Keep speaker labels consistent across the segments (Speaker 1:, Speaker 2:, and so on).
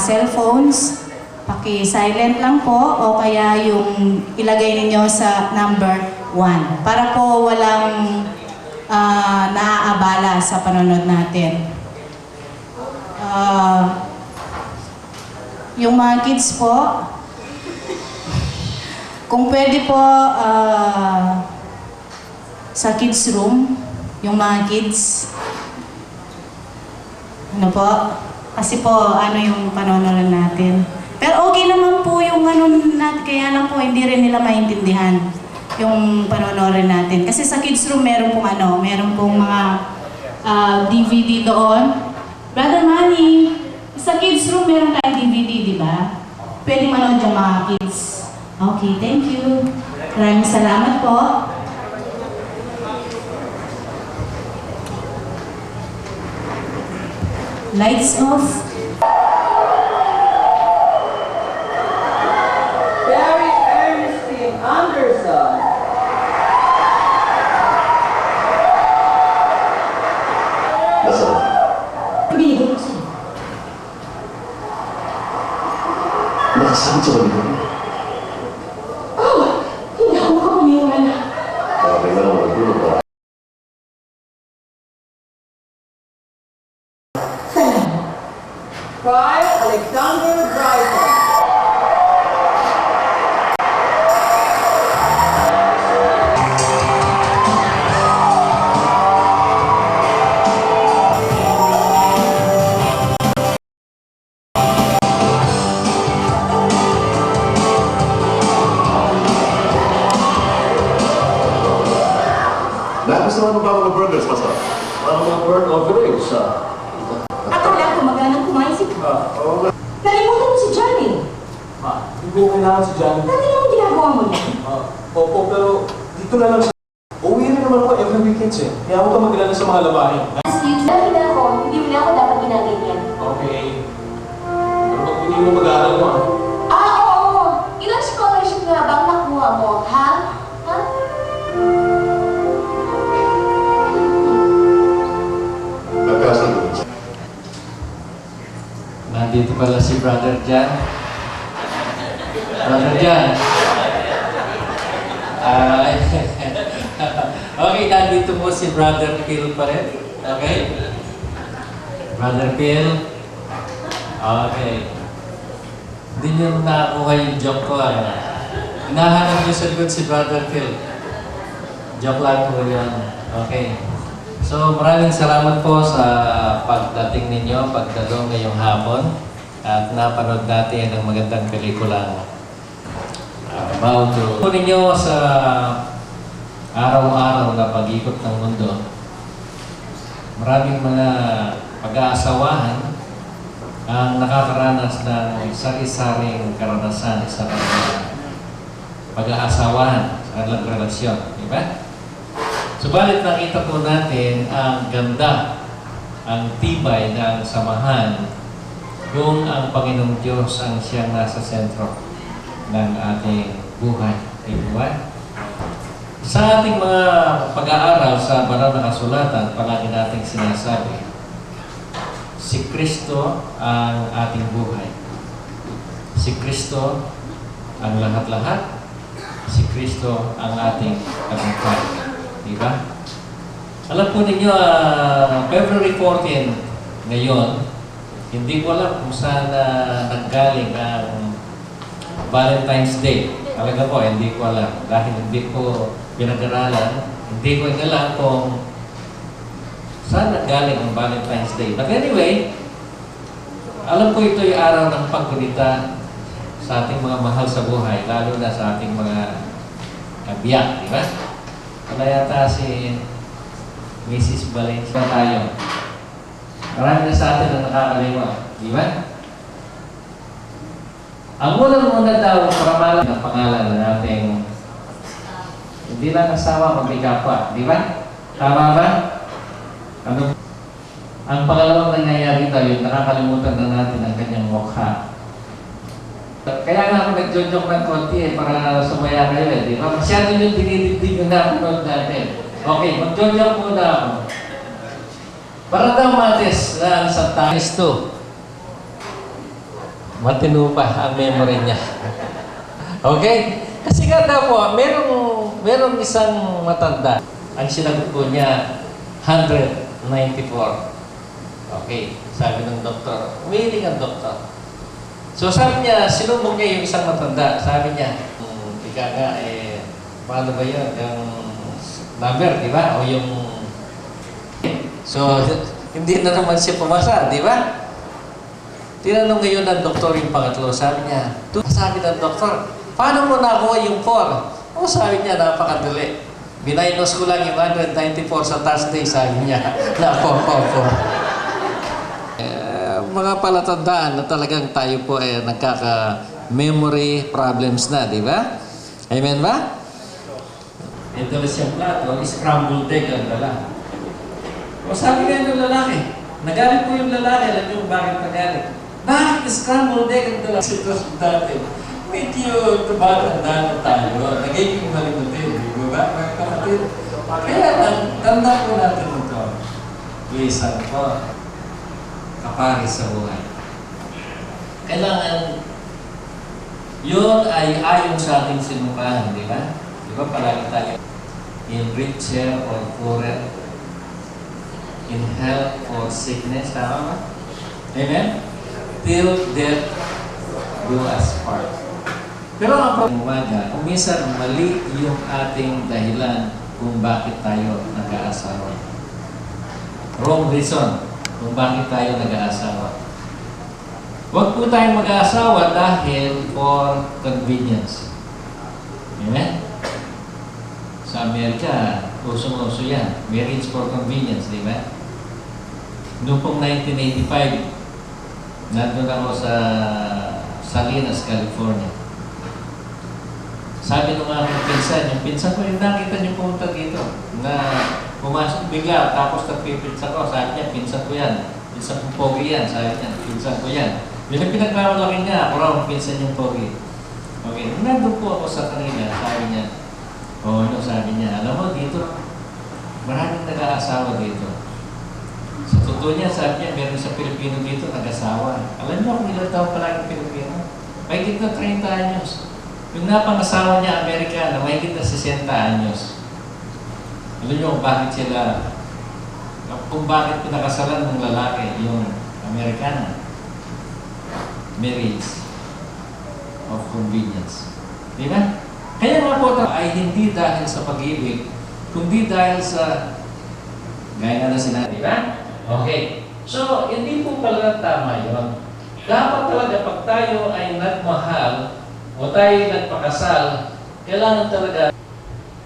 Speaker 1: cellphones, paki-silent lang po o kaya yung ilagay ninyo sa number 1 para po walang naaabala sa panonood natin. Yung mga kids po, kung pwede po sa kids room, yung mga kids, ano po, kasi po ano yung panonood natin. Pero okay naman po yung ano natin, kaya lang po hindi rin nila maintindihan yung panonood natin. Kasi sa kids room meron pong ano, meron pong mga DVD doon. Brother Manny, sa kids room meron tayong DVD, di ba? Pwede manood yung mga kids. Okay, thank you. Maraming salamat po. Lights off.
Speaker 2: Barry Ernestine Anderson.
Speaker 3: Nasaan?
Speaker 1: Binigay ko sa'yo.
Speaker 3: Nakasakit sa balikan mo.
Speaker 1: Hindi ako makapaniwala.
Speaker 3: Okay na lang, nagulog ka.
Speaker 1: Salamat.
Speaker 2: Friar Alexander Brighton.
Speaker 3: Nagustuhan mo ba mga burgers, Pastor?
Speaker 4: Mga burnt offerings,
Speaker 1: Akala ko magandang kumain si
Speaker 4: oo nga.
Speaker 1: Nalimutan mo si Johnny.
Speaker 4: Hindi ko kailangan si Johnny.
Speaker 1: Dati naman ginagawa mo yan.
Speaker 4: Opo, pero dito na lang sa... Uwi rin naman ako every weekends eh. Kaya huwag ka mag-alala sa mga labahin.
Speaker 5: As you lagi na ako, hindi mo na ako dapat ginaganyan.
Speaker 4: Okay. Pero pag hindi mo mag-aaral mo
Speaker 5: Oo. Ilang scholarship nga bang nakuha mo, ha? Ha?
Speaker 3: Nagkasagot siya.
Speaker 6: Nandito pala si Brother Jan. Brother Jan. Okay, nandito po si Brother Phil pa rin. Okay? Brother Phil. Okay. Hindi niyo nakakuha yung joke ko. Hinahanap niyo sa likod si Brother Phil. Joke lang po yun. Okay. So maraming salamat po sa pagdating ninyo, pagdalo ngayong hapon at napanood natin ang magandang pelikula about to ninyo sa araw-araw na pag-ikot ng mundo. Maraming mga pag-aasawahan ang nakakaranas ng sari-saring karanasan sa kanilang pag-aasawahan sa kanilang relasyon. Diba? Subalit nakita po natin ang ganda, ang tibay ng samahan kung ang Panginoong Diyos ang siyang nasa sentro ng ating buhay. Diba? Sa ating mga pag-aaral sa banal na kasulatan, palagi nating sinasabi, si Kristo ang ating buhay. Si Kristo ang lahat-lahat. Si Kristo ang ating tagumpay. Diba? Alam po ninyo, February 14 ngayon, hindi ko alam kung saan nanggaling ang Valentine's Day. Talaga po, hindi ko alam. Dahil hindi ko pinag-aralan, hindi ko alam kung saan nanggaling ang Valentine's Day. But anyway, alam ko ito yung araw ng paggunita sa ating mga mahal sa buhay, lalo na sa ating mga kabiyak, di ba? Wala yata si Mrs. Valencia tayo. Marami na sa atin ang nakakaliwa. Di ba? Ang unang-una daw, paramalan ng pangalan ng ating hindi lang asawa, maglikapa. Di ba? Tama ba? Ano? Ang pangalawang nangyayari daw, yung nakakalimutan na natin ang kanyang mukha. Kaya nga ako nag-joke ng konti para sumaya kayo di ba? Masyado yung dinidibdig yung napanood natin. Okay, mag-joke muna ako. Para daw matis na ang Santa Cristo. matino pa ang memory niya. Okay? Kasi nga daw po, merong isang matanda. Ang sinagot po niya, 194. Okay, sabi ng doktor. Umiling ang doktor. So sabi niya, sinumbong niya yung isang matanda. Sabi niya, ika nga, paano ba yun? Yung number, di ba? O yung... So, hindi na naman siya pumasa, di ba? Tinanong ngayon ng doktor yung pangatlo. Sabi niya, sabi ng doktor, paano mo nakuha yung 4? O sabi niya, napakadali. Binaynos ko lang yung 194 sa Thursday, sabi niya. Mga palatandaan na talagang tayo po nagkaka-memory problems na, di ba? Amen ba? Ito na siyang plato, scrambled egg ang dala. O sabi nga ng lalaki, nagalit po yung lalaki, alam niyo bakit nagalit? Bakit scrambled egg ang dala? Sitwasyon dati, medyo tumatanda na tayo, nagiging malimutin, di ba? Mga kapatid. Kaya tanda po natin ito. Lisan po, kapares sa buhay. Kailangan, yun ay ayon sa ating sinukahan, di ba? Di ba palagi tayo in richer or poorer, in health or sickness, tama ba? Amen? Till death do us part. Pero ang umaga, kung minsan mali yung ating dahilan kung bakit tayo nag-aasawa. Wrong reason kung bakit tayo nag-aasawa. Huwag po tayong mag-aasawa dahil for convenience. Amen? Sa Amerika, usong-uso yan. Marriage for convenience, di ba? Noong pong 1985, nandun ako sa Salinas, California. Sabi nung aking pinsan, yung pinsan ko, yung nakita niyo pumunta dito, na pumasok bigla, tapos nagpipinsan ko, sabi niya, pinsan ko yan. Pinsan kong pogi yan, sabi niya, pinsan ko yan. Yun ang pinagmamalaki niya, ako raw, pinsan yung pogi. Okay, nandun po ako sa kanila, sabi niya, sabi niya, alam mo, dito, maraming nag-aasawa dito. Sa totoo niya, sabi niya, meron sa Pilipino dito, nag-asawa. Alam niyo kung ilang taon pala yung Pilipino? Mahigit na 30 anyos. Yung napangasawa niya, Amerikana, mahigit na 60 anyos. Alam niyo kung bakit sila, kung bakit pinakasalan ng lalaki, yung Amerikana. Marriage of convenience. Di ba? Kaya nga po ay hindi dahil sa pag-ibig, kundi dahil sa gaya na sinabi, di ba? Okay. So, hindi po pala tama yun. Dapat talaga pag tayo ay nagmahal o tayo nagpakasal, kailangan talaga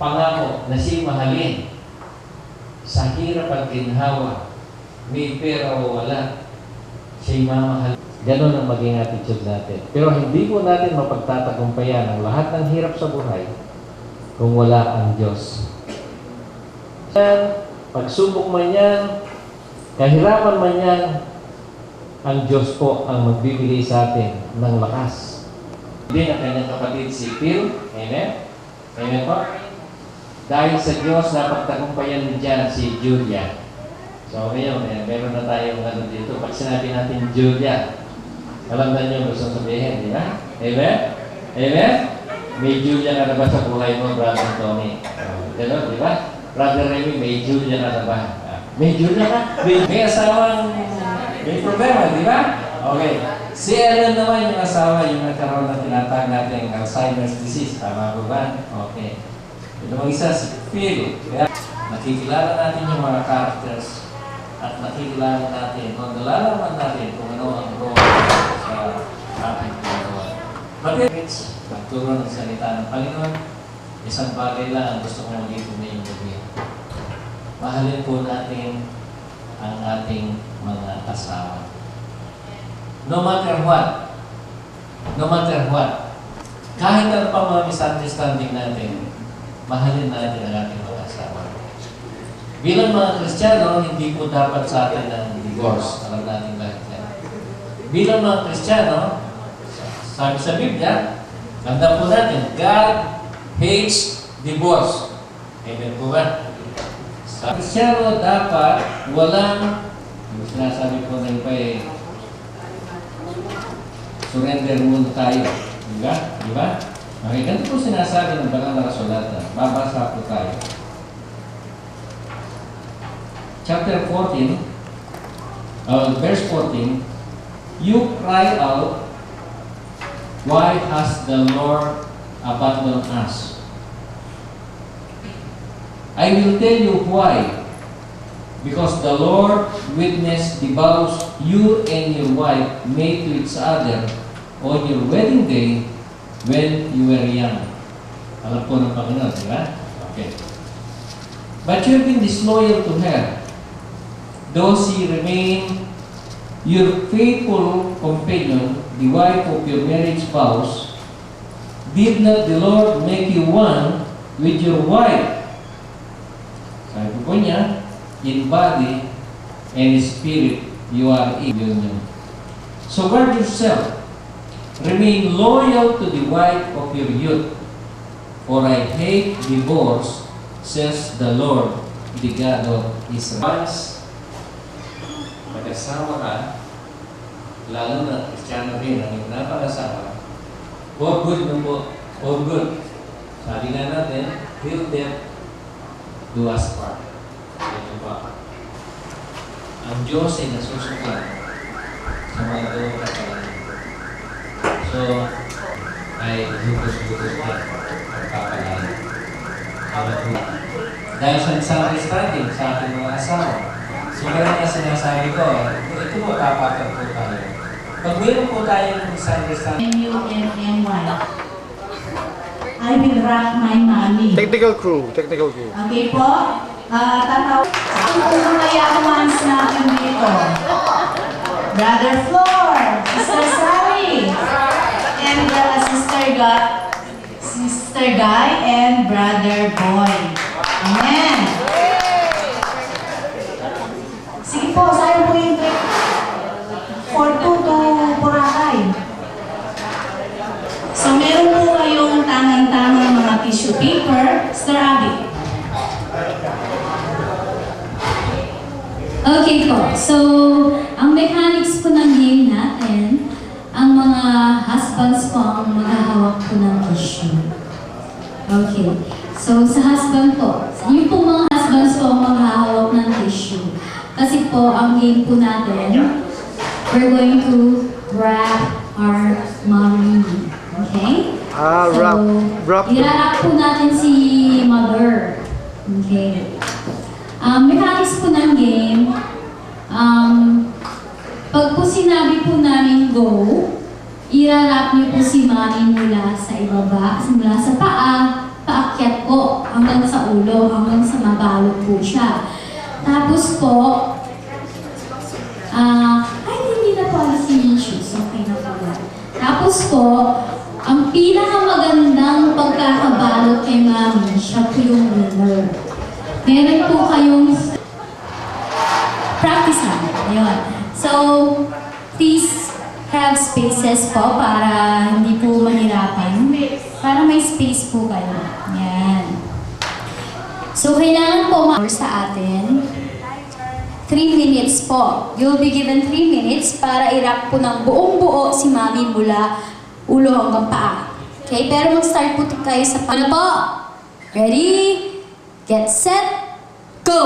Speaker 6: pangako na siya mahalin. Sa hirap at ginhawa, may pera o wala, siya mamahal. Ganon ang maging attitude natin. Pero hindi po natin mapagtatagumpayan ang lahat ng hirap sa buhay kung wala ang Diyos. Pagsubok man yan, kahirapan man yan, ang Diyos po ang magbibigay sa atin ng lakas. Hindi ang kanyang kapatid si Phil. Amen? Amen po? Dahil sa Diyos, napagtagumpayan din dyan si Julia. So ngayon, meron na tayong dito. Pag sinabi natin Julia, alam na niyo gusto sabihin, di ba? Amen? Amen? May Julia ka na ba sa buhay mo, Brother Tony? Gano'n, di ba? Brother Remy, may Julia ka na ba? May Julia ka? May asawang may problema, di ba? Okay. Si Ellen naman yung asawa, yung nagkaroon ng tinatawag natin Alzheimer's disease. Tama po ba? Okay. Ito mag-isa si Phil. Kaya nakikilala natin yung mga characters at nakikilala natin, kung nalalaman natin kung ano ang role sa ating Panginoon. But magturo ng salita ng Panginoon, isang bagay lang ang gusto kong magiging ngayong gabi. Mahalin po natin ang ating mga asawa. No matter what, kahit ano pa mga misunderstanding natin, mahalin natin ang ating mga asawa. Bilang mga Kristiyano, hindi po dapat sa atin ng divorce. Alam natin lahat yan. Bilang mga Kristiyano, sabi sa Biblia, ganda po natin, God hates divorce. Amen po ba? Sa Kristiyano, dapat walang, yung sinasabi po na iba surrender muna tayo. Diba? Diba? Okay, ganito po sinasabi ng banal na kasulatan. Babasa po tayo. Chapter 14, verse 14, you cry out, why has the Lord abandoned us? I will tell you why. Because the Lord witness the vows you and your wife made to each other on your wedding day when you were young. Alam po ng Panginoon, di ba? Okay. But you have been disloyal to her, though she remained your faithful companion, the wife of your marriage vows. Did not the Lord make you one with your wife? Sabi po niya, in body and spirit you are in union. So guard yourself. Remain loyal to the wife of your youth. For I hate divorce, says the Lord, the God of Israel. Once magkasama ka, lalo na Kristiyano rin ang iyong napag-asawa, all good mo po, all good. Sabi nga natin, till death do us part. Ito pa. Ang Diyos ay nasusukan sa mga dalawang kapalaran. So, ay hutos-hutos na pagpapalaran. Dahil sa misunderstanding sa ating mga asawa, so meron nga sinasabi ko, ito po, tapatan po tayo. Pag meron po tayong misunderstanding,
Speaker 1: M-U-M-M-Y. I will rock my mommy.
Speaker 7: Technical crew.
Speaker 1: Okay po? Tataw. Ang unang kayamans natin dito. Brother Flor, Sister Sally, and Sister Guy, and Brother Boy. Amen. Sige po, sa'yo po yung trip. 4-2 to Boracay. So meron po kayong tangang-tangang mga tissue paper. Sister Abby.
Speaker 8: Okay po. So, ang mechanics po ng game natin, ang mga husbands po ang maghahawak po ng tissue. Okay. So, sa husband po, yung po mga husbands po ang maghahawak ng tissue. Kasi po, ang game po natin, we're going to wrap our mommy. Okay?
Speaker 7: Wrap.
Speaker 8: Irarap po natin si mother. Okay. Mechanics po ng game, pag po sinabi po namin go, irarap niyo po si mami mula sa ibaba, mula sa paa, paakyat po, hanggang sa ulo, hanggang sa mabalot po siya. Tapos po, hindi na po alas yung shoes, okay na po yan. Tapos po, ang pinakamagandang pagkakabalot kay mami, siya po yung winner. Meron po kayong practice lang. Ayun. So, please have spaces po para hindi po mahirapan. Para may space po kayo. Yan. So, kailangan po sa atin 3 minutes po. You'll be given 3 minutes para i-wrap po ng buong buo si mami mula ulo hanggang paa. Okay? Pero mag-start po kayo sa ano po? Ready? Get set, go!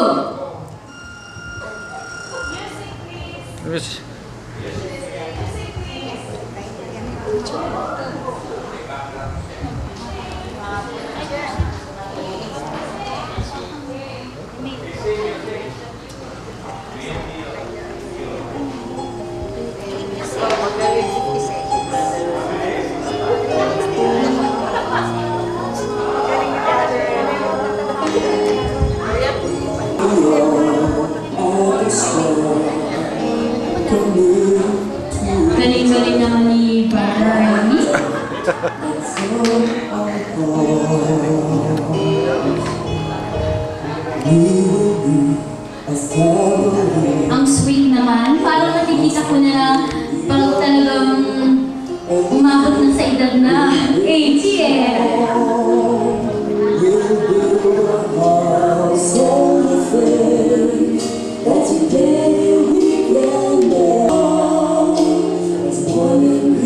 Speaker 8: Galing-galing naman ni Brother Remy. Ang sweet naman. Parang nakikita ko na parang talagang umabot na sa edad na 80 eh.
Speaker 9: That together we can love. It's one in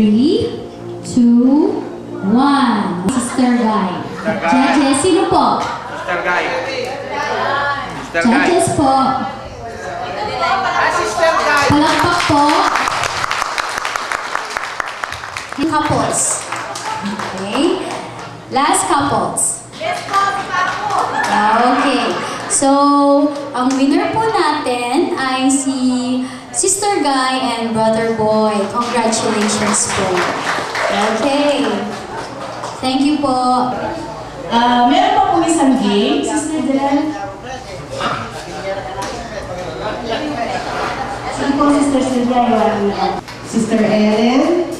Speaker 8: 3, 2, 1. Sister Guy. Judges, sino po?
Speaker 7: Mr. Guy. Mr. Guy.
Speaker 8: Judges po.
Speaker 7: Sister Guy.
Speaker 8: Palakpak po. Couples. Okay. Last couples. Okay. So, ang winner po natin ay si Sister Guy and Brother Boy. Congratulations po. Okay. Thank you po.
Speaker 1: Meron pa pong isang game, Sister Del. Sige po, Sister Sylvia, yung
Speaker 9: Sister Ellen,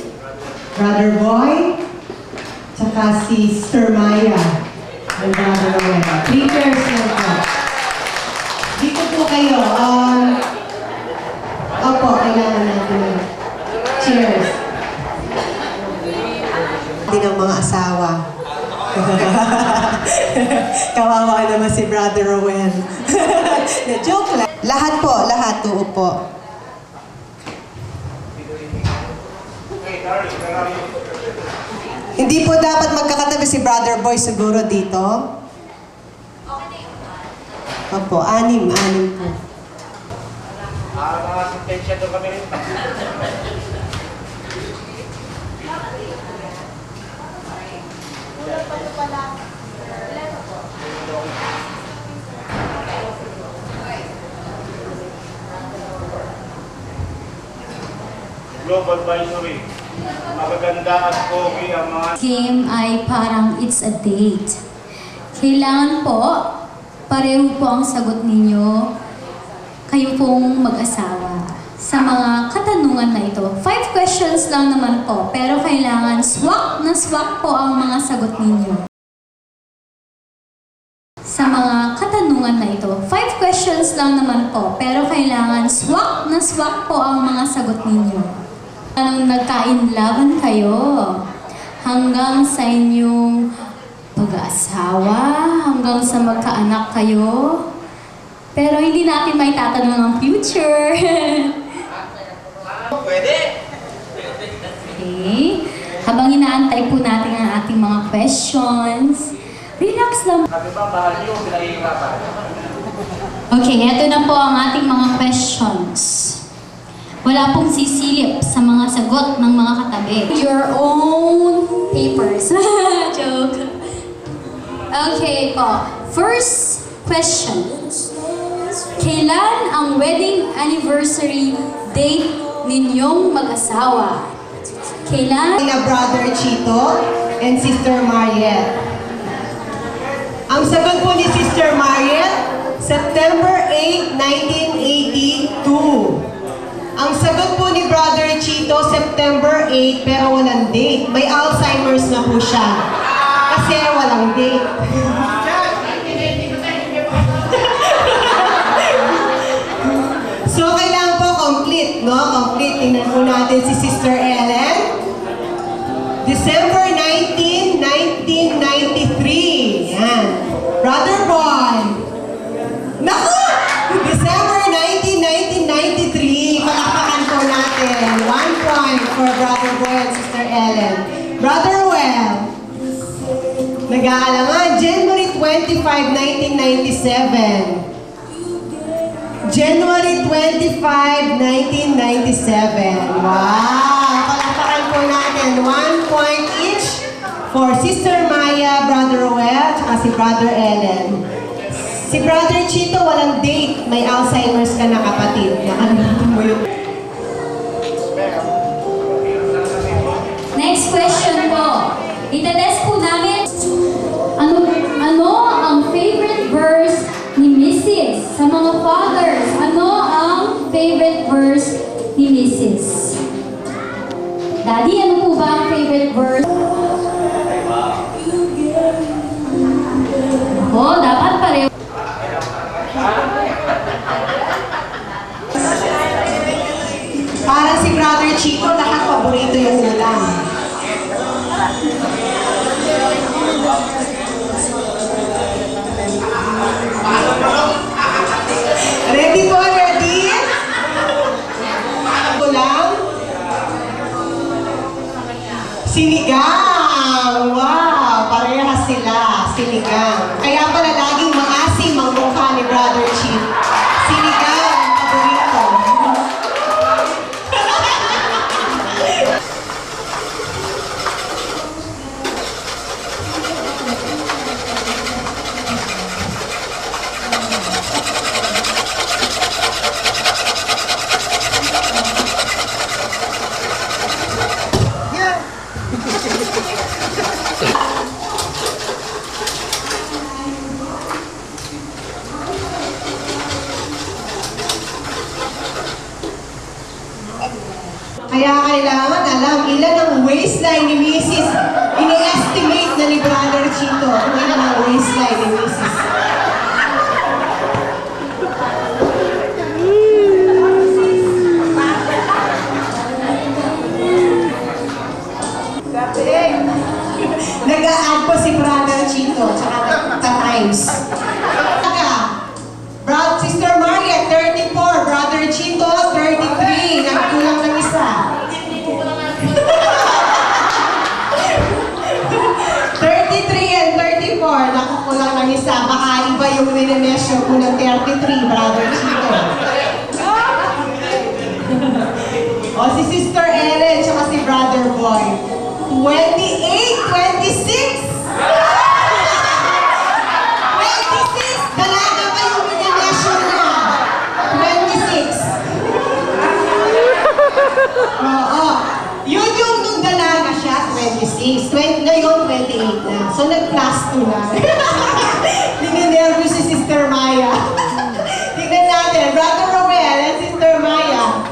Speaker 9: Brother Boy, tsaka si Sister Maya, and Brother Noel. 3 pairs lang po. Dito po kayo. Opo, kailangan natin. Cheers. Hindi ng mga asawa. Kawawa naman si Brother Noel. Joke lang. Lahat po, lahat. Oo po. Hindi po dapat magkakatabi si Brother Boy siguro dito. Opo, anim po.
Speaker 7: Mga sentensya doon kami rin. Global Advisory. Magaganda at pogi ang mga...
Speaker 8: Game ay parang it's a date. Kailangan po, pareho po ang sagot ninyo. Kayo pong mag-asawa. Sa mga katanungan na ito. 5 questions lang naman po, pero kailangan swak na swak po ang mga sagot ninyo. Sa mga katanungan na ito. 5 questions lang naman po, pero kailangan swak na swak po ang mga sagot ninyo. Anong nagkainlaban kayo? Hanggang sa inyong pag-aasawa? Hanggang sa magkaanak kayo? Pero hindi natin may tatanong ang future.
Speaker 7: Pwede!
Speaker 8: Okay. Habang inaantay po natin ang ating mga questions, relax lang.
Speaker 7: Sabi ba, mahal niyo, pinahihirapan.
Speaker 8: Okay, eto na po ang ating mga questions. Wala pong sisilip sa mga sagot ng mga katabi. Your own papers. Joke. Okay po. First question. Kailan ang wedding anniversary date ninyong mag-asawa? Kailan?
Speaker 9: Na Brother Chito and Sister Mariette. Ang sagot po ni Sister Mariette, September 8, 1982. Ang sagot po ni Brother Chito, September 8, pero walang date. May Alzheimer's na po siya. Kasi walang date. So, kailangan po complete, no? Complete. Tingnan po natin si Sister Ellen. December 19, 1993. Yan. Brother Boy. Naku! December 19, 1993. Palakpakan po natin. 1 point for Brother Boy and Sister Ellen. Brother Well. Nag-aalangan. January 25, 1997. January 25, 1997. Wow! Palakpakan po natin. 1 point each for Sister Maya, Brother Roel, at si Brother Ellen. Si Brother Chito, walang date. May Alzheimer's ka na kapatid. Nakalimutan mo yun.
Speaker 8: Next question po. Itatest po namin ano ang favorite verse ni Mrs. Sa mga fathers, ano ang favorite verse ni Mrs.? Daddy, ano po ba ang favorite verse? Oh, dapat pareho.
Speaker 9: Para si Brother Chito, lahat paborito yung ulam. Ready po, ready? Ulam. Sinigang! Wow! Parehas sila. Sinigang. Kaya pala laging maasim ang mukha ni Brother Chief. Sinigang, paborito. Kaya kailangan alam ilan ang waistline ni Mrs. Ini-estimate na ni Brother Chito kung ilan ang waistline ni Mrs. Nag-a-add po si Brother Chito tsaka times. Sister Maria, 34. Brother Chito, 33. Nagkulang ng isa. 33 and 34. Nakukulang ng isa. Baka iba yung minemesyo ko ng 33, Brother Chito. O si Sister Ellen, tsaka si Brother Boy. 28, 26. 26! Dalaga pa yung minemesyo niya. 26. Oo. Yun yung nung dalaga siya, 26. Ngayon, 28 na. So, nag-plus 2 na. Nininervous si Sister Maya. Tignan natin. Brother Romel and Sister Maya.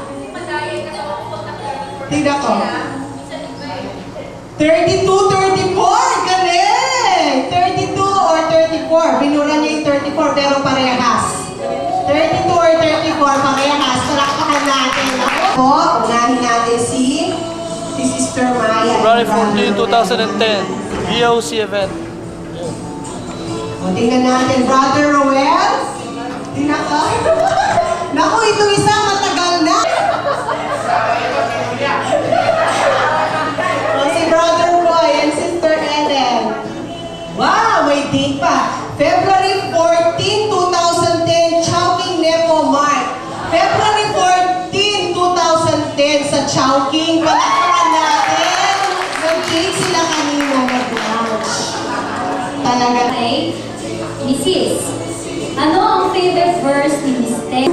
Speaker 9: Tignan ko. 32, 34! Galing! 32 or 34. Binura niya yung 34 pero parehas. 32 or 34, parehas. Palakpakan natin. Ako po, unahin natin si Sister Maya.
Speaker 10: February 14, 2010, VOC event.
Speaker 9: O, tingnan natin. Brother Roel. Tingnan ka. Naku, itong isa matagal na. O, si Brother Boy and Sister Ellen. Wow, may date pa. February 14, 2010, Chowking Nepo Mart. February 14, 2010 sa Chowking. Palakpakan natin. Nag-cake sila kanina nag-lunch. Talaga.
Speaker 8: Okay, Mrs. Ano ang favorite verse ni Miss Ted?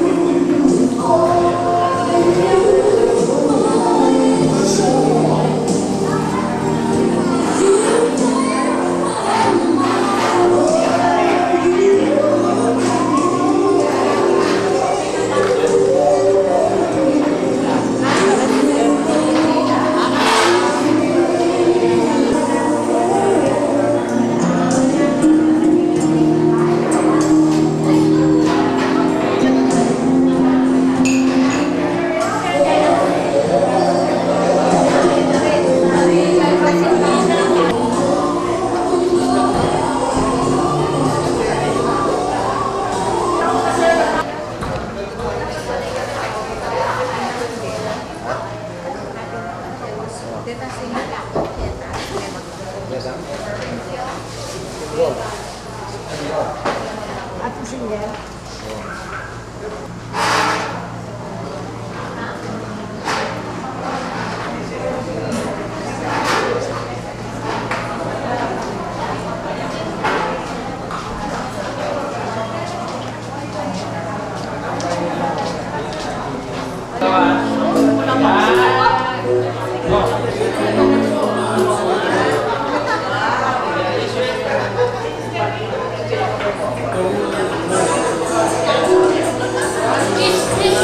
Speaker 8: Is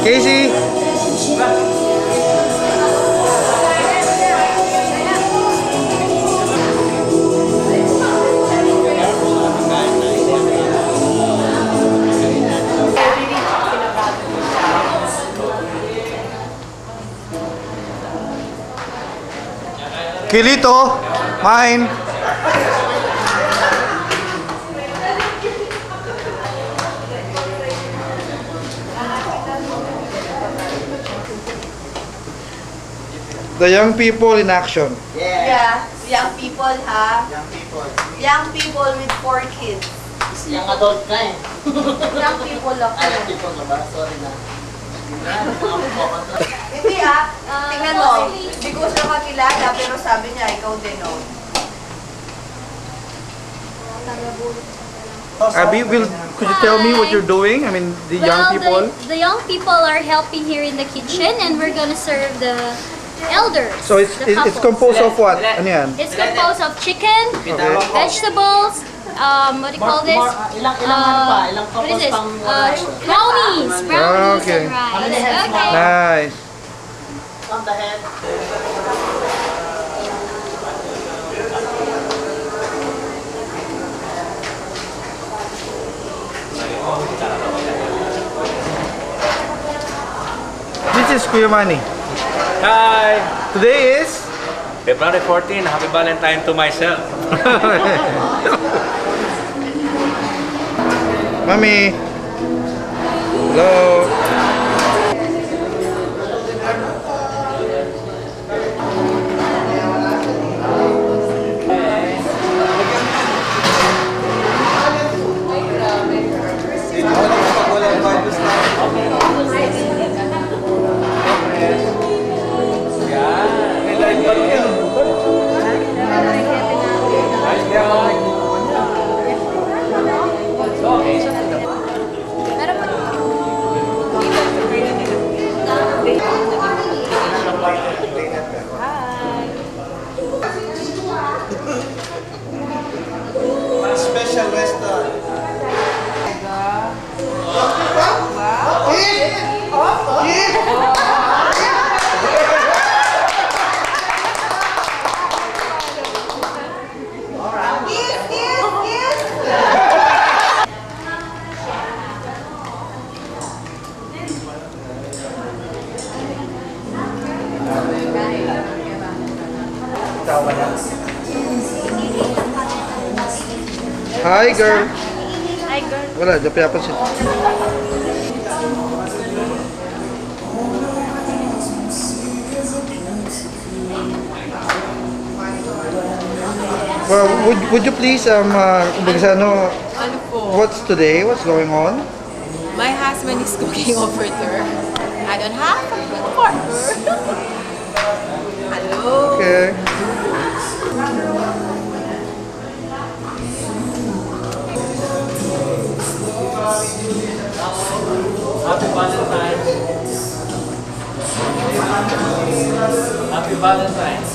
Speaker 10: Casey! Kilito, mine. The young people in action.
Speaker 5: Yeah, young people ha. Young people with 4 kids.
Speaker 2: Young adult na eh.
Speaker 5: Young people ako.
Speaker 2: People na ba? Sorry na.
Speaker 5: Hindi tingnan mo. Hindi ko siya kakilala pero sabi niya ikaw din oh.
Speaker 10: Abby, could you tell me what you're doing? I mean, the young people.
Speaker 8: The young people are helping here in the kitchen, and we're gonna serve the elders.
Speaker 10: So it's composed of what? Ano yan?
Speaker 8: It's composed of chicken, vegetables, what do you call this? What is this? Brownies,
Speaker 10: Okay.
Speaker 8: and rice. Okay.
Speaker 10: Nice.
Speaker 2: On the head.
Speaker 10: This is Kuya Manny.
Speaker 7: Hi!
Speaker 10: Today is
Speaker 7: February 14, happy Valentine to myself.
Speaker 10: Mami. Hello.
Speaker 2: Special restaurant.
Speaker 10: Hi, girl.
Speaker 5: Hi girl.
Speaker 10: Wala, di pinapansin. Well, would you please kumbaga sa ano,
Speaker 11: Ano po?
Speaker 10: what's today? What's going on?
Speaker 11: My husband is cooking over there. I don't have a good partner. Hello?
Speaker 10: Okay.
Speaker 6: Happy Valentine's. Happy Valentine's.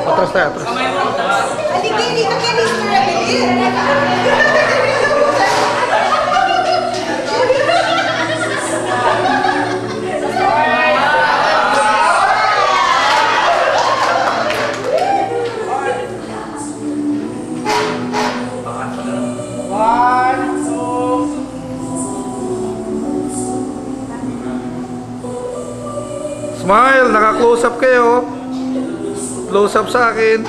Speaker 10: Atras tayo, atras.
Speaker 5: Halika dito kay Mr. Abilin.
Speaker 10: Smile, naka-close up kayo. Close up sa akin.